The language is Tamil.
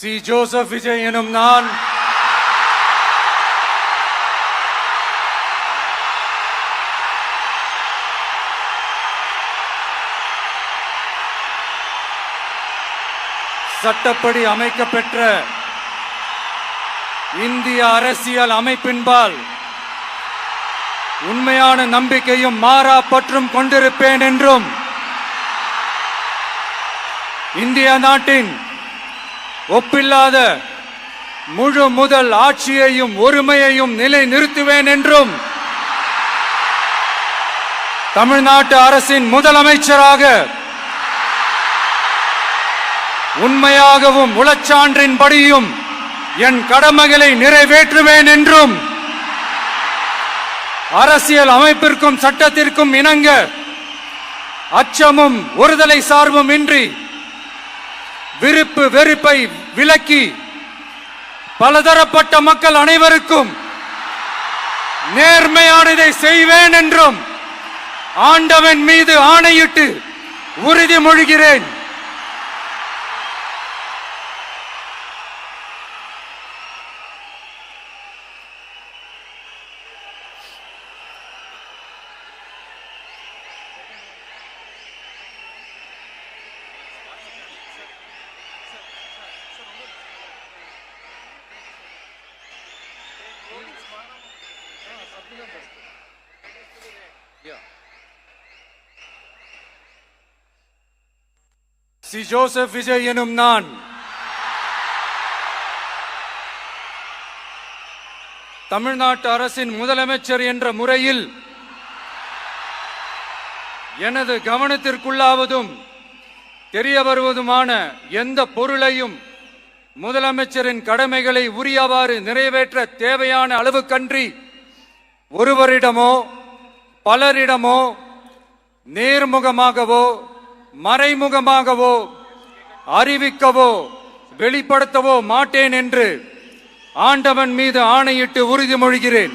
சி. ஜோசப் விஜய் எனும் நான் சட்டப்படி அமைக்கப்பெற்ற இந்திய அரசியல் அமைப்பின்பால் உண்மையான நம்பிக்கையும் மாறா பற்றும் கொண்டிருப்பேன் என்றும் இந்திய நாட்டின் ஒப்பில்லாத முழு முதல் ஆட்சியையும் ஒருமையையும் நிலை நிறுத்துவேன் என்றும் தமிழ்நாட்டு அரசின் முதலமைச்சராக உண்மையாகவும் உளச்சான்றின்படியும் என் கடமைகளை நிறைவேற்றுவேன் என்றும் அரசியல் அமைப்பிற்கும் சட்டத்திற்கும் இணங்க அச்சமும் ஒருதலை சார்பும் இன்றி விருப்பு வெறுப்பை விலக்கி பலதரப்பட்ட மக்கள் அனைவருக்கும் நேர்மையானதை செய்வேன் என்றும் ஆண்டவன் மீது ஆணையிட்டு உறுதிமொழிகிறேன். சி. ஜோசப் விஜய் எனும் நான் தமிழ்நாட்டு அரசின் முதலமைச்சர் என்ற முறையில் எனது கவனத்திற்குள்ளாவதும் தெரிய வருவதுமான எந்த பொருளையும் முதலமைச்சரின் கடமைகளை உரியவாறு நிறைவேற்ற தேவையான அளவுக்கன்றி ஒருவரிடமோ பலரிடமோ நேர்முகமாகவோ மறைமுகமாகவோ அறிவிக்கவோ வெளிப்படுத்தவோ மாட்டேன் என்று ஆண்டவன் மீது ஆணையிட்டு உறுதிமொழிகிறேன்.